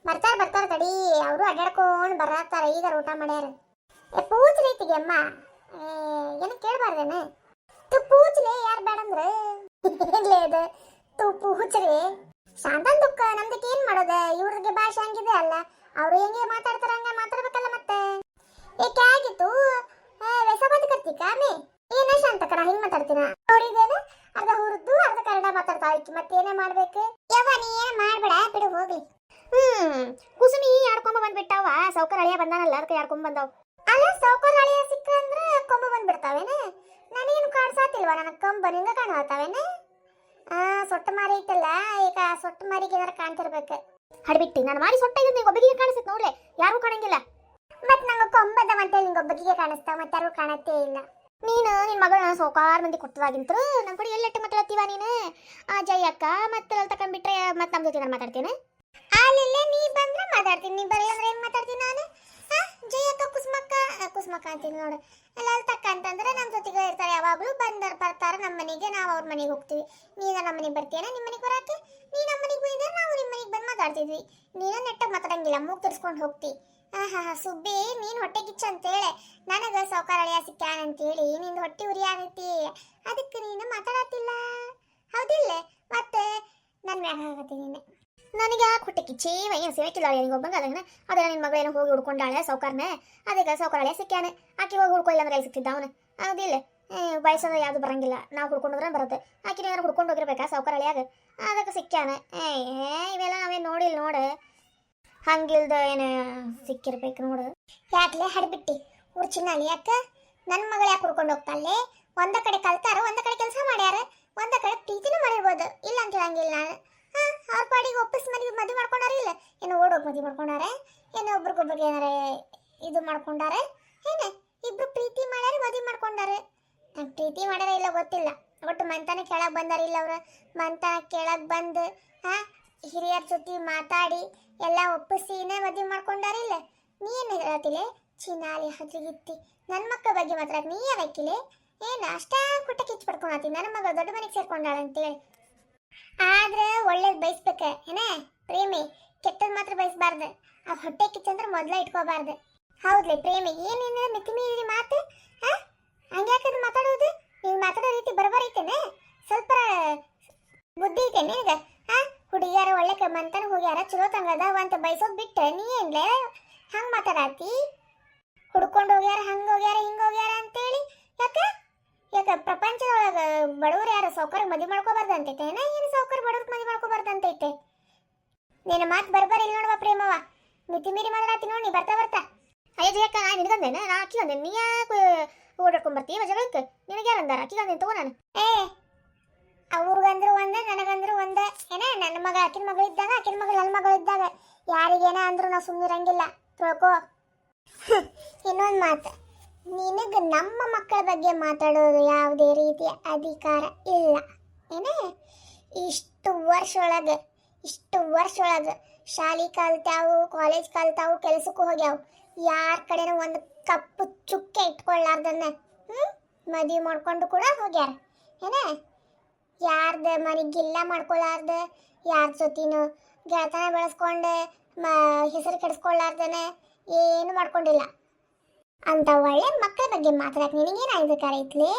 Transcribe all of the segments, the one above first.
ಬರ್ತಾರ ತಡಿ. ಅವರು ಅಡ್ಡಾಡ್ಕೊಂಡು ಬರತ್ತಾರ. ಈಗ ಊಟ ಮಾಡ್ಯಾರ. ಪೂಜ್ ರೀತಿಗೆ ಅಮ್ಮ ಏನು ಕೇಳಬಾರ್ದೇನ? ತು ಪೂಜ್ಲೆ ಯಾರು ಬೇಡಂದ್ರೆ ಏನ್ಲೇ ಇದು ತು ಪೂಜ್ರಿ ಶಾಂತನ್ ದುಃಖ ನಮ್ದಕ್ಕೆ ಏನ್ ಮಾಡೋದ? ಇವ್ರಿಗೆ ಭಾಷೆ ಹಂಗಿದೆ ಅಲ್ಲ, ಅವರು ಹೆಂಗೆ ಮಾತಾಡ್ತಾರ ಹಂಗ ಮಾತಾಡ್ಬೇಕಲ್ಲ. ಮತ್ತೆ ಏಕೆ ಆಗಿತ್ತು ವ್ಯಸಬಾದ ಕರ್ತಿಕ ಆಮೆ ಏನ ಶಾಂತಕರ ಹಿಂಗ್ ಮಾತಾಡ್ತೀನ ನೋಡಿದೇನ? ಅರ್ಧ ಹುರ್ದು ಅರ್ಧ ಕನ್ನಡ ಮಾತಾಡ್ತಾ ಇಕ್ಕಿ ಮತ್ತೇನೇ ಮಾಡ್ಬೇಕು? ಯವ್ವ ನೀ ಏನ್ ಮಾಡ್ಬೇಡ ಬಿಡು ಹೋಗ್ಲಿ. ಕುಸುಮಿ ಆಡ್ಕೊಂಬ ಬಂದ್ಬಿಟ್ಟಾವ. ಸೌಕರ್ ಅಳಿಯ ಬಂದಾನಲ್ಲ ಅದಕ್ಕೆ ಆಡ್ಕೊಂಡ್ ಬಂದಾವ್. ಅಲ್ಲ ಸೌಕರ್ ಅಳಿಯ ಸಿಕ್ಕ ಅಂದ್ರ ಕೊಂಬ ಬಂದ್ಬಿಡ್ತಾವೇನ? ನಾನೇನು ಕಾಣಿಸಾತಿಲ್ವಾ? ನನಗೆ ಕಂಬ ನಿಂಗ ಕಾಣತಾವೇನ? ಸೊಟ್ಟ ಮಾರಿ ಐತಲ್ಲ, ಈಗ ಸೊಟ್ಟ ಮಾರಿಗೆ ಏನಾರ ಕಾಣ್ತಿರ್ಬೇಕು. ಹಡ್ಬಿಟ್ಟಿ ನಾನು ಮಾರಿ ಸೊಟ್ಟ ಇದ್ದು ನಿಂಗೆ ಒಬ್ಬಗಿಗೆ ಕಾಣಿಸುತ್ತೆ ನೋಡ್ಲೆ, ಯಾರಿಗೂ ಕಾಣಂಗಿಲ್ಲ. ಮತ್ ನಂಗೆ ಕೊಂಬದ ಅಂತೇಳಿ ನಿಂಗೆ ಒಬ್ಬಗಿಗೆ ಕಾಣಿಸ್ತಾವ, ಮತ್ತೆ ಯಾರು ಕಾಣತ್ತೇ ಇಲ್ಲ. ನೀನು ನಿನ್ನ ಮಗಳನ್ನ ಸೌಕಾರ ಮಂದಿ ಕೊಟ್ಟದಾಗಿಂತರು ನಮ್ಮ ಕಡೆ ಎಲ್ಲೆಟ್ಟು ಮಾತಾಡ್ತೀವ ನೀನು? ಜಯಕ್ಕ ಮತ್ತೆ ಅಲ್ಲಿ ತಕೊಂಡ್ಬಿಟ್ರೆ ಮತ್ತೆ ನಮ್ಮ ಜೊತೆ ನಾನು ಮಾತಾಡ್ತೇನೆ. ಅಲ್ಲಿಲ್ಲೇ ನೀ ಬಂದ್ರೆ ಮಾತಾಡ್ತೀನಿ, ನೀ ಬರಲ್ಲ ಅಂದ್ರೆ ಏನು ಮಾತಾಡ್ತೀನಿ ನಾನು? ಜಯಕ್ಕ ಕುಸುಮಕ್ಕ ಅಂತೀನಿ ನೋಡು. ಎಲ್ಲ ಅಲ್ಲಿ ತಕ್ಕ ಅಂತಂದ್ರೆ ನಮ್ಮ ಜೊತೆಗೆ ಇರ್ತಾರೆ, ಯಾವಾಗಲೂ ಬರ್ತಾರೆ ನಮ್ಮ ಮನೆಗೆ, ನಾವು ಅವ್ರ ಮನೆಗೆ ಹೋಗ್ತೀವಿ. ನೀನು ನಮ್ಮ ಮನೆಗೆ ಬರ್ತೀಯನ ನಿಮ್ಮ ಮನೆಗೆ ಬರಕ್ಕೆ? ನೀ ನಮ್ಮ ಮನೆಗೆ ಬಂದಿದ್ರೆ ನಾವು ನಿಮ್ಮ ಮನೆಗೆ ಬಂದು ಮಾತಾಡ್ತಿದ್ವಿ. ನೀನು ನೆಟ್ಟಾಗಿ ಮಾತಾಡಂಗಿಲ್ಲ, ಮೂಗ್ ತರಿಸ್ಕೊಂಡು ಹೋಗ್ತಿ. ಸುಬ್ಬಿ ನೀನು ಹೊಟ್ಟೆ ಕಿಚ್ಚ ಅಂತೇಳಿ ನನಗೆ ಸೌಕಾರ ಅಳಿಯ ಸಿಕ್ಕ್ಯಾನ ಅಂತೇಳಿ ನಿಂದು ಹೊಟ್ಟೆ ಉರಿ ಆಗೈತಿ, ಅದಕ್ಕೆ ನೀನು ಮಾತಾಡತ್ತಿಲ್ಲ ಹೌದಿಲ್ಲ? ಮತ್ತೆ ನನ್ನ ಮ್ಯಾಗ ಆಗತ್ತಿ ನೀನು. ನನಗೆ ಯಾಕೆ ಹೊಟ್ಟೆ ಕಿಚ್ಚಿ ಏನು ಸೇವೆಕಿಲ್ಲ ನಿಂಗೆ ಒಬ್ಬಂಗ ಅದನ್ನ ಅದೆಲ್ಲ ನಿನ್ನ ಮಗಳೇನೋ ಹೋಗಿ ಹುಡ್ಕೊಂಡಾಳೆ ಸೌಕಾರನ, ಅದಕ್ಕೆ ಸೌಕಾರ ಅಳಿಯ ಸಿಕ್ಕ್ಯಾನೆ. ಆಕೆ ಹೋಗಿ ಹುಡ್ಕೊಳ್ಳಿ ಅಂದ್ರೆ ಎಲ್ಲಿ ಸಿಕ್ತಿದ್ದ ಅವನು? ಹೌದಿಲ್ಲ? ಬಯಸೋದ ಯಾವುದು ಬರಂಗಿಲ್ಲ, ನಾವು ಹುಡ್ಕೊಂಡ್ರೆ ಬರುತ್ತೆ. ಆಕೆ ಏನಾರು ಹುಡ್ಕೊಂಡು ಹೋಗಿರ್ಬೇಕಾ ಸೌಕಾರ ಅಳಿಯಾಗ? ಅದಕ್ಕೆ ಸಿಕ್ಕ್ಯಾನೆ. ಇವೆಲ್ಲ ನಾವೇನು ನೋಡಿಲ್ಲ ನೋಡು, ಹಂಗಿಲ್ದ ಏನು ಸಿಕ್ಕಿರ್ಬೇಕು ನೋಡು. ಯಾಕಲೇ ಹಡ್ಬಿಟ್ಟಿ ಹುರ್ಚಿನಲ್ಲಿ ಯಾಕೆ ನನ್ನ ಮಗಳು ಯಾಕೆ ಹುಡ್ಕೊಂಡು ಹೋಗ್ತಾಳೆ? ಒಂದ ಕಡೆ ಕಲ್ತಾರ, ಒಂದ ಕಡೆ ಕೆಲಸ ಮಾಡ್ಯಾರ, ಒಂದ ಕಡೆ ಪ್ರೀತಿನೂ ಮಾಡಿರ್ಬೋದು, ಇಲ್ಲ ಅಂತ ಹೇಳಂಗಿಲ್ಲ ನಾನು. ಅವ್ರ ಪಾಡಿಗೆ ಒಪ್ಪಿಸಿ ಮದುವೆ ಮಾಡ್ಕೊಂಡಾರ, ಇಲ್ಲ ಏನು ಓಡೋಗಿ ಮದುವೆ ಮಾಡ್ಕೊಂಡಾರ, ಏನು ಒಬ್ರಿಗೊಬ್ರಿಗೆ ಏನಾರ ಇದು ಮಾಡ್ಕೊಂಡಾರೆ, ಏನ ಇಬ್ರು ಪ್ರೀತಿ ಮಾಡ್ಯಾರ ಮದುವೆ ಮಾಡ್ಕೊಂಡಾರೆ. ಪ್ರೀತಿ ಮಾಡ್ಯಾರ ಇಲ್ಲ ಗೊತ್ತಿಲ್ಲ, ಒಟ್ಟು ಮಂತನ ಕೆಳಗೆ ಬಂದಾರ. ಇಲ್ಲ ಅವ್ರ ಮಂತನ ಕೆಳಗೆ ಬಂದು ಹಿರಿಯರ ಜೊತೆ ಮಾತಾಡಿ ಎಲ್ಲ ಒಪ್ಪಿಸಿನೇ ಮದುವೆ ಮಾಡ್ಕೊಂಡಾರಿಲ್ಲ. ನೀ ಏನು ಹೇಳತ್ತಿಲ್ಲ ಚಿನಾಲಿ ಹದ್ರಿಗಿತ್ತಿ ನನ್ನ ಮಕ್ಕಳ ಬಗ್ಗೆ ಮಾತ್ರ ನೀ ಯಾವಕ್ಕಿಲೆ? ಏನು ಅಷ್ಟೇ ಕುಟ್ಟ ಕಿಚ್ಚು ಪಡ್ಕೊಳತ್ತಿ ನನ್ನ ಮಗಳು ದೊಡ್ಡ ಮನೆಗೆ ಸೇರ್ಕೊಂಡಾಳ ಅಂತೇಳಿ. ಆದ್ರೆ ಒಳ್ಳೇದು ಬಯಸ್ಬೇಕ ಏನೇ ಪ್ರೇಮಿ, ಕೆಟ್ಟದ್ ಮಾತ್ರ ಬಯಸ್ಬಾರ್ದು. ಆ ಹೊಟ್ಟೆ ಕಿಚ್ಚಂದ್ರೆ ಮೊದಲ ಇಟ್ಕೋಬಾರ್ದು. ಹೌದ್ಲೆ ಪ್ರೇಮಿ, ಏನೇನ ಮಿತಿ ಮೀರಿ ಮಾತು ಹಂಗ್ಯಾಕದು ಮಾತಾಡೋದು? ನೀನು ಮಾತಾಡೋ ರೀತಿ ಬರಬರೈತೇನೆ, ಸ್ವಲ್ಪ ಬುದ್ಧಿ ಐತೇನೆ ಈಗ? ಹುಡುಗಿಯಾರ ಒಳ್ಳೆ ಮಂತನ ಹೋಗ್ಯಾರ ಚಲೋ ತಂಗದಾವ ಅಂತ ಬಯಸೋದ್ ಬಿಟ್ಟು ನೀ ಏನ್ಲೆ ಹಂಗೆ ಮಾತಾಡತ್ತಿ? ಹುಡ್ಕೊಂಡು ಹೋಗ್ಯಾರ, ಹಂಗೆ ಹೋಗ್ಯಾರ, ಹಿಂಗೆ ಹೋಗ್ಯಾರ ಅಂತೇಳಿ ಯಾಕೆ ಪ್ರಪಂಚದೊಳಗೆ ಬಡವ್ರು ಯಾರು ಸೌಕರ್ಯ ಮದುವೆ ಮಾಡ್ಕೋಬಾರ್ದು ಅಂತೈತೆ ಏನ? ಏನು ಸೌಕರ್ಯ ಬಡವ್ರಿಗೆ ಮದುವೆ ಮಾಡ್ಕೋಬಾರ್ದು ಅಂತೈತೆ? ನಿನ್ನ ಮಾತು ಬರ್ಬಾರ ಇಲ್ಲ ನೋಡುವ ಪ್ರೇಮವ, ಮಿತಿ ಮೀರಿ ಮಾತಾಡತ್ತಿ ನೋಡಿ. ನೀ ಬರ್ತಾ ಅಯ್ಯ ಜಯಕ್ಕ ನಾ ನಿನಗಂದೇನ? ನಾ ಅಕ್ಕಿ ಅಂದೇನೆ, ನೀ ಯಾಕೆ ಓಡಾಡ್ಕೊಂಬರ್ತೀವಿ ಜಗಳಕ್ಕೆ? ನಿನಗೆ ಯಾರು ಅಂದಾರ? ಅಕ್ಕಿ ಅಂದೇನು ತಗೋ ನಾನು. ಅವ್ರಿಗಂದ್ರು ಒಂದೇ ನನಗಂದ್ರು ಒಂದೇ ಏನ? ನನ್ನ ಮಗ ಆಕಿನ ಮಗಳು ಇದ್ದಾಗ, ಆಕಿನ ಮಗಳು ನನ್ನ ಮಗಳು ಇದ್ದಾಗ ಯಾರಿಗೇನ ಅಂದ್ರು ನಾವು ಸುಮ್ಮನಿರಂಗಿಲ್ಲ ತಿಳ್ಕೋ. ಇನ್ನೊಂದು ಮಾತು, ನಿನಗೆ ನಮ್ಮ ಮಕ್ಕಳ ಬಗ್ಗೆ ಮಾತಾಡೋದು ಯಾವುದೇ ರೀತಿಯ ಅಧಿಕಾರ ಇಲ್ಲ ಏನೇ? ಇಷ್ಟು ವರ್ಷ ಒಳಗೆ ಶಾಲೆ ಕಲ್ತಾವು, ಕಾಲೇಜ್ ಕಲ್ತಾವು, ಕೆಲಸಕ್ಕೂ ಹೋಗ್ಯಾವು, ಯಾರ ಕಡೆನೂ ಒಂದು ಕಪ್ಪು ಚುಕ್ಕೆ ಇಟ್ಕೊಳ್ಳಾರ್ದನ್ನ ಮದುವೆ ಮಾಡ್ಕೊಂಡು ಕೂಡ ಹೋಗ್ಯಾರ ಏನೇ? ಯಾರ್ದು ಮನೆಗಿಲ್ಲ ಮಾಡ್ಕೊಳ್ಳಾರ್ದ, ಯಾರ ಜೊತೆನೂ ಗೆಳತನ ಬೆಳೆಸ್ಕೊಂಡು ಹೆಸರು ಕೆಡಿಸ್ಕೊಳ್ಳಾರ್ದನೆ ಏನು ಮಾಡ್ಕೊಂಡಿಲ್ಲ. ಅಂತ ಒಳ್ಳೆ ಮಕ್ಕಳ ಬಗ್ಗೆ ಮಾತಾಡಕ್ಕೆ ನಿನಗೇನು ಆಗ್ಬೇಕಾರೆ ಐತ್ಲಿ?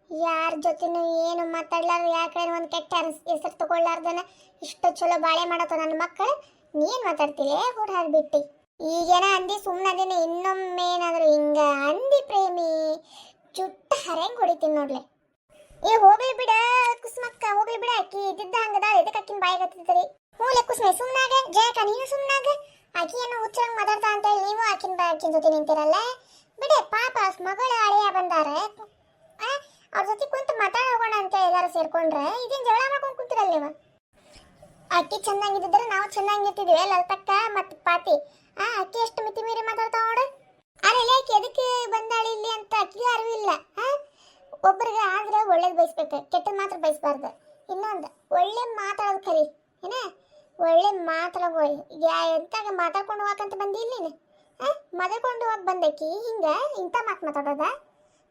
ಯಾರ ಜೊತೆನೂ ಏನು ಮಾತಾಡ್ಲಾರ್ದು, ಯಾರ ಕಡೆ ಒಂದು ಕೆಟ್ಟ ಹೆಸರು ತಗೊಳ್ಳಾರ್ದನ ಇಷ್ಟು ಚಲೋ ಬಾಳೆ ಮಾಡತ್ತ ನನ್ನ ಮಕ್ಕಳು. ನೀನು ಮಾತಾಡ್ತಿಲೇ ಓಡಾಡ್ಬಿಟ್ಟು? ಈಗೇನ ಅಂದಿ ಸುಮ್ಮನದೇನೆ, ಇನ್ನೊಮ್ಮೆ ಏನಾದರೂ ಹಿಂಗ ಅಂದಿ ಪ್ರೇಮಿ ಚುಟ್ಟ ಹರಂಗ್ ಹೊಡಿತೀನಿ ನೋಡ್ಲೆ. ಹೋಗ್ಲಿ ಬಿಡ ಕುಸುಮಕ್ಕ, ಹೋಗ್ಲಿ ಬಿಡ. ಅಕ್ಕಿ ಇದ್ದಿದ್ದ ಹಂಗದ, ಇದಕ್ಕೆ ಅಕ್ಕಿನ ಬಾಯಿಗೆ ಹತ್ತಿದ್ರಿ. ಹೂಲೆ ಕುಸುಮೆ ಸುಮ್ಮನಾಗ, ಜಯಕ ನೀನು ಸುಮ್ಮನಾಗ. ಅಕ್ಕಿ ಏನೋ ಹುಚ್ಚರಂಗ್ ಮಾತಾಡ್ತಾ ಅಂತೇಳಿ ನೀವು ಅಕ್ಕಿನ ಜೊತೆ ನಿಂತಿರಲ್ಲ ಬಿಡೆ. ಪಾಪ ಮಗಳು ಅಳಿಯ ಬಂದಾರ, ಅವ್ರ ಜೊತೆ ಕುಂತು ಮಾತಾಡೋಣ ಅಂತ ಎಲ್ಲಾರು ಸೇರ್ಕೊಂಡ್ರೆ ಇದೇನು ಜಗಳ ಮಾಡ್ಕೊಂಡು ಕುಂತಿರಲ್ಲ ನೀವು? ಅಕ್ಕಿ ಚೆನ್ನಾಗಿದ್ದಿದ್ರೆ ನಾವು ಚೆನ್ನಾಗಿರ್ತಿದ್ವಿ. ಲಲಿತಕ್ಕ ಮತ್ತು ಪಾತಿ ಅಕ್ಕಿ ಎಷ್ಟು ಮಿತಿ ಮೀರಿ ಮಾತಾಡ್ತಾವ ನೋಡು. ಅಲ್ಲ ಅಕ್ಕಿ ಎದಕ್ಕೆ ಬಂದಾಳಿ ಇಲ್ಲಿ ಅಂತ ಅಕ್ಕಿಗೆ ಅರಿವಿಲ್ಲ. ಒಬ್ಬರಿಗೆ ಆದ್ರೆ ಒಳ್ಳೇದು ಬಯಸ್ಬೇಕು, ಕೆಟ್ಟದ್ದು ಮಾತ್ರ ಬಯಸ್ಬಾರ್ದು. ಇನ್ನೊಂದು ಒಳ್ಳೆ ಮಾತಾಡೋದು ಕಲಿ ಏನ? ಒಳ್ಳೆ ಮಾತಾಡೋ ಎಂತಾಗ ಮಾತಾಡ್ಕೊಂಡು ಹೋಗಕ್ಕಂತ ಬಂದಿ ಇಲ್ಲಿ ನೀನು? ಮಾತಾಡ್ಕೊಂಡು ಹೋಗಿ ಬಂದಕ್ಕಿ ಹಿಂಗ ಇಂಥ ಮಾತಾಡೋದ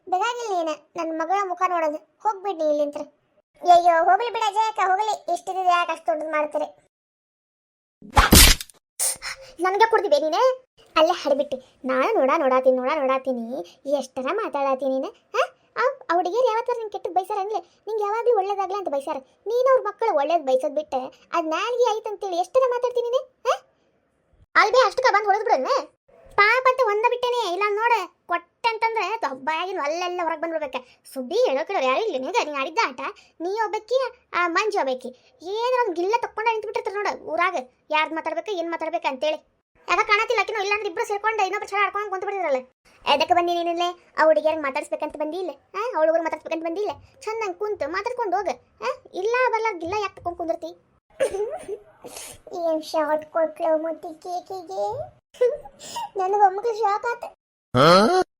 ಬೇಕಾಗಿಲ್ಲ ನೀನು ನನ್ನ ಮಗಳ ಮುಖ ನೋಡೋದು. ಹೋಗ್ಬಿಡ್ನಿ ಇಲ್ಲಿಂತ್ರ. ಅಯ್ಯೋ ಹೋಗ್ಲಿ ಬಿಡ ಜಯಕ್ಕ, ಹೋಗ್ಲಿ. ಇಷ್ಟಿದೆ ಯಾಕೆ ಅಷ್ಟು ದೊಡ್ಡದು ಮಾಡ್ತೀರಿ? ನನಗೆ ಕೊಡ್ದಿವೆ ನೀನೆ ಅಲ್ಲೇ ಹಡ್ಬಿಟ್ಟು ನಾನು ನೋಡಾತೀನಿ ಎಷ್ಟರ ಮಾತಾಡತ್ತೀನಿ ನೀನು ಹಾಂ ಆ ಹುಡುಗಿಯರು ಯಾವತ್ತಾರ ನಿಂಗೆ ಕೆಟ್ಟದ್ದು ಬೈಸಾರ ಅನ್ಲೆ ನಿಂಗೆ ಯಾವಾಗಲೂ ಒಳ್ಳೇದಾಗಲ್ಲ ಅಂತ ಬೈಸಾರ ನೀನು ಅವ್ರ ಮಕ್ಕಳು ಒಳ್ಳೇದು ಬೈಸೋದು ಬಿಟ್ಟೆ ಅದು ನಾಲ್ಗೆ ಆಯ್ತು ಅಂತೇಳಿ ಎಷ್ಟರ ಮಾತಾಡ್ತೀನಿ ನೀನೆ ಹಾಂ ಅಲ್ಬೇ ಅಷ್ಟಕ್ಕೆ ಬಂದು ಹೊಡೆದು ಬಿಡೋಣ ಪಾಪ ಅಂತ ಒಂದ ಬಿಟ್ಟೇನೆ ಇಲ್ಲ ನೋಡ ಕೊಟ್ಟೆ ಅಂತಂದ್ರೆ ಹಬ್ಬಾಗಿನ ಅಲ್ಲೆಲ್ಲ ಹೊರಗೆ ಬಂದ್ಬಿಡ್ಬೇಕ ಸುದ್ದಿ ಹೇಳೋಕಿಡೋರು ಯಾರು ಇಲ್ಲ ನೀನು ಆಡಿದ್ದ ಆಟ ನೀ ಒಬ್ಬಾಕಿ ಆ ಮಂಜು ಒಬ್ಬಾಕಿ ಏನೋ ಒಂದು ಗಿಲ್ಲ ತಕ್ಕೊಂಡು ನಿಂತ್ಬಿಟ್ಟಿರ್ತಾರೆ ನೋಡ ಊರಾಗ ಯಾರ್ದು ಮಾತಾಡ್ಬೇಕು ಏನು ಮಾತಾಡ್ಬೇಕು ಅಂತೇಳಿ ಯಾಕ ಕಾಣತಿಲ್ಲ ಆಕಿನೋ ಇಲ್ಲಾಂದ್ರೆ ಇಬ್ಬರು ಸೇರ್ಕೊಂಡು ಇನ್ನೊಬ್ರು ಚಳ ಆಡ್ಕೊಂಡು ಕುಂತು ಬಿಟ್ಟಿರಲ್ಲ ಎದಕ್ಕೆ ಬಂದಿ ನೀನಿಲ್ಲೇ ಆ ಹುಡುಗಿಯರ್ಗೆ ಮಾತಾಡ್ಸ್ಬೇಕಂತ ಬಂದಿಲ್ಲ ಹಾಂ ಅವಳಿಗೆ ಮಾತಾಡ್ಸ್ಬೇಕಂತ ಬಂದಿಲ್ಲ ಚಂದಂಗೆ ಕುಂತು ಮಾತಾಡ್ಕೊಂಡು ಹೋಗ ಹಾಂ ಇಲ್ಲ ಬರಲ್ಲ ಗಿಲ್ಲ ಯಾಕೆ ತಗೊಂಡು ಕುಂದಿರ್ತಿ ಏನು ಶಾರ್ಟ್ ಕೊಟ್ಲು ಮುಟ್ಟಿ ಕೇಕಿಗೆ ನನಗೊಮ್ಮಕ್ಳು ಶಾಕ್ ಆತ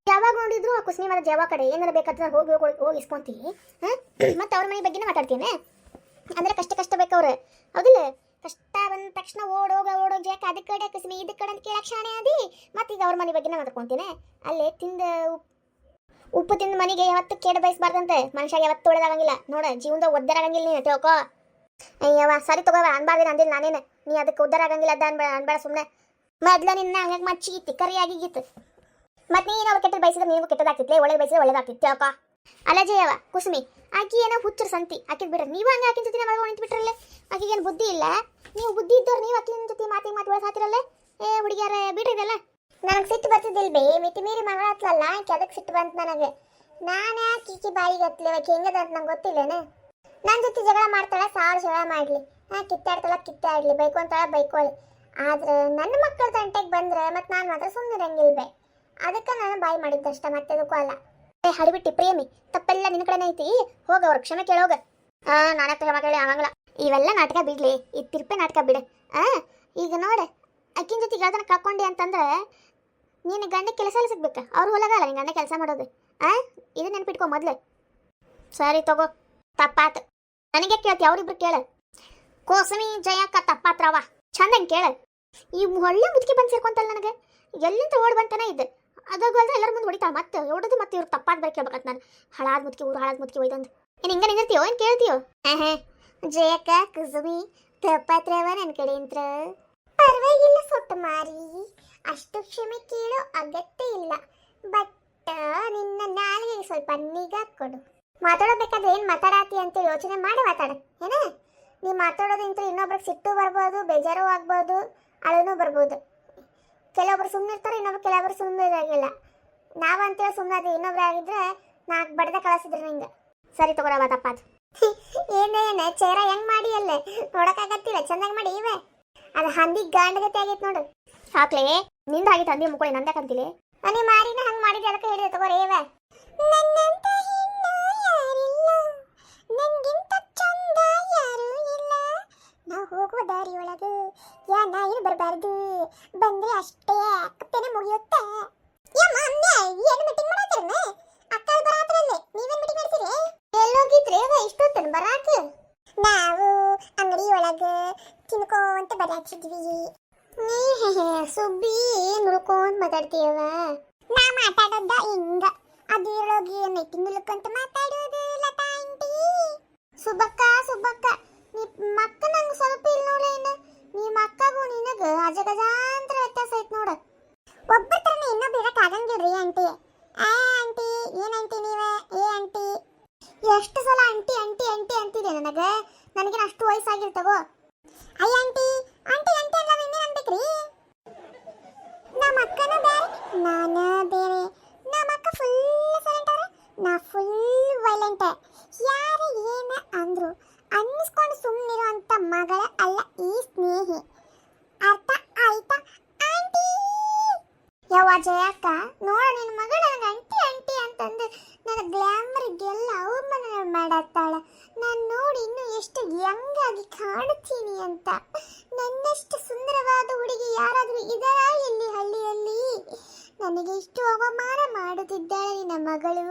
ಯಾವಾಗ ನೋಡಿದ್ರು ಆ ಕುಸ್ನಿ ಮರ ಜವ ಕಡೆ ಏನಾರ ಬೇಕಾದ್ರೆ ಹೋಗಿ ಇಸ್ಕೊಂತಿ ಹಾಂ ಮತ್ತೆ ಅವ್ರ ಮನೆ ಬಗ್ಗೆನೇ ಮಾತಾಡ್ತೀನಿ ಅಂದ್ರೆ ಕಷ್ಟ ಬೇಕವ್ರೆ ಹೌದಿಲ್ಲ ಕಷ್ಟ ಬಂದ ತಕ್ಷಣ ಓಡೋಗ ಯಾಕೆ ಅದಕ್ಕೆ ಕಡೆ ಕುಸ್ಮಿ ಇದಕ್ಕೆ ಕಡೆ ಅಂತ ಕೇಳಕ್ಕೆ ಶಾಣೆ ಅದಿ ಮತ್ತೆ ಈಗ ಅವ್ರ ಮನೆ ಬಗ್ಗೆನೇ ಮಾತಾಡ್ಕೊಂತೀನಿ ಅಲ್ಲೇ ಉಪ್ಪು ತಿಂದ ಮನೆಗೆ ಯಾವತ್ತು ಕೇಡ ಬಯಸ್ಬಾರ್ದಂತೆ ಮನುಷ್ಯ ಯಾವತ್ತು ಒಳ್ಳೇದಾಗಂಗಿಲ್ಲ ನೋಡ ಜೀವನದಾಗ ಒದ್ದಾರಾಗಂಗಿಲ್ಲ ನೀನು ತಿಳ್ಕೊ ಅಯ್ಯವ ಸರಿ ತಗೋವ ಅನ್ಬಾರ್ದೇನು ಅಂದಿಲ್ಲ ನಾನೇನು ನೀ ಅದಕ್ಕೆ ಉದ್ದಾರ ಆಗಂಗಿಲ್ಲ ಅದ ಅನ್ಬೇಡ ಸುಮ್ಮನೆ ಮೊದ್ಲ ನಿನ್ನ ಹಂಗಾಗಿ ಮಚ್ಚಿಗಿತ್ತು ಕರಿಯಾಗಿತ್ತು ಮತ್ತೆ ನೀನು ಅವ್ರು ಕೆಟ್ಟದ್ದು ಬಯಸಿದ್ರೆ ನೀವು ಕೆಟ್ಟದಾಗ್ತಿತ್ಲೆ ಒಳ್ಳೆ ಬಯಸಿದ್ರೆ ಒಳ್ಳೇದಾಗ್ತಿತ್ತು ಅಪ್ಪ ಅಲ್ಲ ಜಯವ ಕುಸುಮಿ ಆಕಿ ಏನೋ ಹುಚ್ಚರು ಸಂತಿ ಆಕಿದ್ ಬಿಡ್ರಿ ನೀವು ಹಂಗೆ ಆಕಿನ ಜೊತೆ ಮಗ ನಿಂತು ಬಿಟ್ರಲ್ಲ ಆಕಿಗೆ ಏನು ಬುದ್ಧಿ ಇಲ್ಲ ನೀವು ಬುದ್ಧಿ ಇದ್ದವ್ರು ನೀವು ಆಕಿನ ಜೊತೆ ಮಾತು ಬೆಳೆಸಾತಿರಲ್ಲ ಏ ಹುಡುಗಿಯಾರ ಬಿಡ್ರಿದಲ್ಲ ನನಗೆ ಸಿಟ್ಟು ಬರ್ತಿದ್ದಿಲ್ಲ ಬೇ ಮಿತಿ ಮೀರಿ ಮಗಳ ಹತ್ಲಲ್ಲ ಆಕೆ ಅದಕ್ಕೆ ಸಿಟ್ಟು ಬಂತು ನನಗೆ ನಾನು ಯಾಕೆ ಈಕಿ ಬಾಯಿಗೆ ಹತ್ಲಿ ಆಕೆ ಹೆಂಗದ ಅಂತ ನಂಗೆ ಗೊತ್ತಿಲ್ಲೇನೆ ನನ್ನ ಜೊತೆ ಜಗಳ ಮಾಡ್ತಾಳೆ ಸಾವಿರ ಜಗಳ ಮಾಡಲಿ ಕಿತ್ತಾಡ್ಲಿ ಬೈಕೊಂತಾಳೆ ಬೈಕೊಳ್ಳಿ ಆದ್ರೆ ನನ್ನ ಮಕ್ಕಳ ತಂಟೆಗೆ ಬಂದ್ರೆ ಮತ್ತೆ ನಾನು ಮಾತ್ರ ಸುಮ್ಮನಿರಂಗಿಲ್ಬೇ ಅದಕ್ಕೆ ನಾನು ಬಾಯಿ ಮಾಡಿದ್ದಷ್ಟ ಮತ್ತೆ ಅದಕ್ಕೂ ಅಲ್ಲ ಹಡಿಬಿಟ್ಟಿ ಪ್ರೇಮಿ ತಪ್ಪೆಲ್ಲ ನಿನ್ನ ಕಡೆನೇ ಐತಿ ಹೋಗ ಅವ್ರ ಕ್ಷಮೆ ಕೇಳೋಗ ನಾನೇ ಕ್ಷಮೆ ಕೇಳಿ ಆಗಂಗಿಲ್ಲ ಇವೆಲ್ಲ ನಾಟಕ ಬಿಡ್ಲಿ ಈ ತಿರ್ಪೆ ನಾಟಕ ಬಿಡು ಈಗ ನೋಡ ಅಕ್ಕಿನ ಜೊತೆ ಗೆಳತನ ಕಳ್ಕೊಂಡಿ ಅಂತಂದ್ರೆ ನೀನು ಗಂಡ ಕೆಲಸ ಎಲ್ಲ ಸಿಗ್ಬೇಕು ಅವ್ರು ಹೊಲಗಲ್ಲ ನೀನು ಗಂಡ ಕೆಲಸ ಮಾಡೋದು ಇದು ನೆನ್ಪಿಟ್ಕೊ ಮೊದ್ಲು ಸರಿ ತಗೋ ತಪ್ಪಾತು ನನಗೆ ಕೇಳ್ತಿ ಅವ್ರಿಬ್ರು ಕೇಳ ಕೋಸಮಿ ಜಯಕ್ಕ ತಪ್ಪಾತ್ರವ ಚಂದಂಗೆ ಕೇಳ ಈ ಒಳ್ಳೆ ಮುದುಕಿ ಬಂದು ಸೇರ್ಕೊಂತಲ್ಲ ನನಗೆ ಎಲ್ಲಿಂದ ಓಡ್ ಬಂತಾನೆ ಇದ್ದೆ ಅದಾಗಲ್ದ ಎಲ್ಲರ ಮುಂದೆ ಹೊಡಿತಾಳ ಮತ್ತೆ ಹೊಡೋದು ಮತ್ತೆ ಇವ್ರು ತಪ್ಪಾದ ಬೈಕ್ ಕೇಳ್ಬೇಕಂತ ನಾನು ಹಾಳಾದ ಮುದುಕಿ ಒಯ್ದಂದು ಏನು ಹಿಂಗೆ ನಿಂದಿರ್ತೀಯೋ ಏನು ಕೇಳ್ತೀಯೋ ಜಯಕ್ಕ ಕುಸುಮಿ ತಪ್ಪಾತ್ರವ ನನ್ನ ಕಡೆ ಅಂತ ಪರವಾಗಿಲ್ಲ ಸೊಟ್ಟು ಮಾರಿ ಅಷ್ಟು ಕ್ಷಮೆ ಕೇಳೋ ಅಗತ್ಯ ಇಲ್ಲ ಬಟ್ ನಿನ್ನ ನಾಲಿಗೆ ಸ್ವಲ್ಪ ನಿಗಾ ಕೊಡು ಮಾತಾಡೋಬೇಕಾದ್ರೆ ಏನು ಮಾತಾಡತಿ ಅಂತ ಯೋಚನೆ ಮಾಡಿ ಮಾತಾಡ ಏನ ನೀ ಮಾತಾಡೋದಿಂತ ಇನ್ನೊಬ್ರಿಗೆ ಸಿಟ್ಟು ಬರ್ಬೋದು ಬೇಜಾರು ಆಗ್ಬೋದು ಅಳನೂ ಬರ್ಬೋದು ಕೆಲವೊಬ್ರು ಸುಮ್ಮನೆ ಇರ್ತಾರೆ ಕೆಲವೊಬ್ರು ಸುಮ್ಮನೆ ಇರಾಗಿಲ್ಲ ನಾವಂತೇಳಿ ಸುಮ್ಮನೆ ಇನ್ನೊಬ್ರು ಆಗಿದ್ರೆ ನಾಲ್ಕು ಬಡ್ದೆ ಕಳಿಸಿದ್ರು ನಿಂಗೆ ಸರಿ ತಗೋರವ ತಪ್ಪಾದು ಏನೇನೆ ಚೇರ ಹೆಂಗ್ ಮಾಡಿ ಅಲ್ಲೇ ನೋಡಕ್ಕಾಗತ್ತಿಲ್ಲ ಚಂದಾಗಿ ಮಾಡಿ ಇವೆ ಅದು ಹಂದಿ ಗಾಂಡಗತೆ ಆಗೈತೆ ನೋಡು ಹಾಕ್ಲೇ ನಿಂದ ಆಗಿತ್ತು ಹಂದಿ ಮುಕ್ಕೊಳ್ಳಿ ನಂದಕ್ಕಂತಿಲಿ ನೀ ಮಾರಿನ ಹಂಗೆ ಮಾಡಿದ್ರೆ ಅದಕ್ಕೆ ಹೇಳಿದೆ ತಗೋರಿ ಇವೆ ನನ್ನಂತ ಹೆಣ್ಣು ಯಾರಿಲ್ಲ ನಂಗಿಂತ ಚಂದ ಯಾರು ಇಲ್ಲ ನಾವು ಹೋಗುವ ದಾರಿ ಒಳಗೆ ಯಾನ ಏನು ಬರಬಾರ್ದು ಬಂದ್ರೆ ಅಷ್ಟೇ ಅಕ್ಕಪ್ಪೇನೆ ಮುಗಿಯುತ್ತೆ ಏನು ಮೀಟಿಂಗ್ ಮಾಡಾತಿರನ ಅಕ್ಕ ಬರಾತ್ರಲ್ಲೇ ನೀವೇನು ಮೀಟಿಂಗ್ ಮಾಡ್ತೀರಿ ಎಲ್ಲೋಗಿದ್ರಿ ಇಷ್ಟೊತ್ತನ ಬರಾಕ ನಾವು ಅಂಗಡಿ ಒಳಗೆ ತಿನ್ಕೋಂತ ಬರಾಚಿದ್ವಿ ಸುಬ್ಬಿ ನುಡ್ಕೊಂತ ಮಾತಾಡ್ತೀಯವ ನಾ ಮಾತಾಡೋದ ಹಿಂಗ ಅದಿರೋಗಿ ಮೀಟಿಂಗ್ ಇಳ್ಕೊಂತ ಮಾತಾಡೋದು ಲತಾ ಆಂಟಿ ಸುಬ್ಬಕ್ಕ ನೀ ಮಕ್ಕ ನಂಗೆ ಸ್ವಲ್ಪ ಇಲ್ಲ ನೋಡೇನು ನೀ ಮಕ್ಕಗೂ ನಿನಗೆ ಅಜಗಜಾಂತರ ವ್ಯತ್ಯಾಸ ಐತೆ ನೋಡ ಒಬ್ಬ ಥರನೇ ಇನ್ನೊಬ್ರು ಇರಕ್ಕೆ ಆಗಂಗಿಲ್ರಿ ಆಂಟಿ ಆಂಟಿ ಏನಂಟಿ ನೀವೇ ಆಂಟಿ ಎಷ್ಟು ಸಲ ಆಂಟಿ ಅಂತಿದೆ ನನಗೇನು ಅಷ್ಟು ವಯಸ್ಸಾಗಿರ್ತವೋ ಅಯ್ಯ ಆಂಟಿ ಅಲ್ಲ ಇನ್ನೇನು ಅನ್ಬೇಕ್ರಿ ನಮ್ಮ ಅಕ್ಕನ ಬೇರೆ ನಾನು ಬೇರೆ ನಮ್ಮ ಅಕ್ಕ ಫುಲ್ ಸೈಲೆಂಟ್ ಅವ್ರೆ ನಾ ಫುಲ್ ವೈಲೆಂಟ್ ಯಾರು ಏನ ಅಂದ್ರು ಅನ್ನಿಸ್ಕೊಂಡು ಸುಮ್ಮನಿರೋ ಅಂತ ಮಗಳ ಅಲ್ಲ ಈ ಸ್ನೇಹಿ ಅರ್ಥ ಆಯ್ತಾ ಆಂಟಿ ಯಾವ ಜಯಕ್ಕ ನೋಡ ನಿನ್ನ ಮಗಳ ನನಗೆ ಆಂಟಿ ಅಂತಂದು ನನ್ನ ಗ್ಲಾಮರಿಗೆಲ್ಲ ಅವಮಾನ ಮಾಡತ್ತಾಳ ನಾನು ನೋಡಿ ಇನ್ನೂ ಎಷ್ಟು ಯಂಗಾಗಿ ಕಾಣುತ್ತೀನಿ ಅಂತ ನನ್ನಷ್ಟು ಸುಂದರವಾದ ಹುಡುಗಿ ಯಾರಾದರೂ ಇದಾರಾ ಇಲ್ಲಿ ಹಳ್ಳಿಯಲ್ಲಿ ನನಗೆ ಇಷ್ಟು ಅವಮಾನ ಮಾಡುತ್ತಿದ್ದಾಳೆ ನಿನ್ನ ಮಗಳು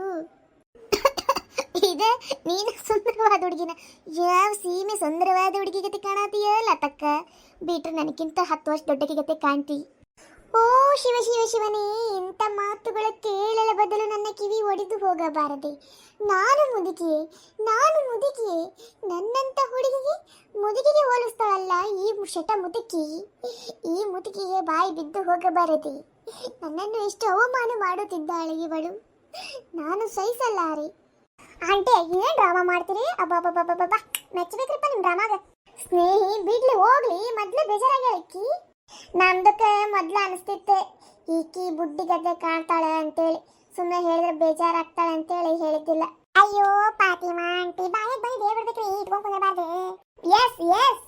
ಇದೆ ನೀನು ಸುಂದರವಾದ ಹುಡುಗಿನ ಯಾವ ಸೀಮೆ ಸುಂದರವಾದ ಹುಡುಗಿ ಗತೆ ಕಾಣತೀಯ ಲತಕ್ಕ ಬಿಟ್ರೆ ನನಗಿಂತ 10 ವರ್ಷ ದೊಡ್ಡಕಿ ಗತೆ ಕಾಣ್ತಿ ಓ ಶಿವನೇ ಇಂಥ ಮಾತುಗಳ ಕೇಳಲ ಬದಲು ನನ್ನ ಕಿವಿ ಒಡೆದು ಹೋಗಬಾರದೆ ನಾನು ಮುದುಕಿಯೇ ನನ್ನಂಥ ಹುಡುಗಿಗೆ ಮುದುಕಿಗೆ ಹೋಲಿಸ್ತಾಳಲ್ಲ ಈ ಶಟ ಮುದುಕಿ. ಈ ಮುದುಕಿಗೆ ಬಾಯಿ ಬಿದ್ದು ಹೋಗಬಾರದೆ. ನನ್ನನ್ನು ಎಷ್ಟು ಅವಮಾನ ಮಾಡುತ್ತಿದ್ದಾಳೆ ಇವಳು. ನಾನು ಸಹಿಸಲಾರೆ. ಆಂಟಿ ಏನ್ ಡ್ರಾಮಾ ಮಾಡ್ತೀರಿ? ಅಬ್ಬಬ್ಬಬ್ಬಬ್ಬ ಮೆಚ್ಚಬೇಕ್ರಿಪ್ಪ ನಿಮ್ ಡ್ರಾಮಾಗ. ಸ್ನೇಹಿ ಬಿಡ್ಲಿ ಹೋಗ್ಲಿ, ಮೊದ್ಲು ಬೇಜಾರಾಗಿ ನಮ್ದಕ್ಕೆ ಮೊದ್ಲು ಅನಿಸ್ತಿತ್ತೆ ಈಕಿ ಬುಡ್ಡಿ ಗದ್ದೆ ಕಾಣ್ತಾಳೆ ಅಂತೇಳಿ. ಸುಮ್ಮನೆ ಹೇಳಿದ್ರೆ ಬೇಜಾರಾಗ್ತಾಳೆ ಅಂತೇಳಿ ಹೇಳಿದ್ದಿಲ್ಲ. ಅಯ್ಯೋ ಪಾತಿಮಾ ಆಂಟಿ ಬಾಯಿಗೆ ಬಂದು ಹೇಳ್ಬಿಡ್ಬೇಕ್ರಿ, ಇಟ್ಕೊಂಡ್ ಕುಂದ್ರಬಾರ್ದು. S S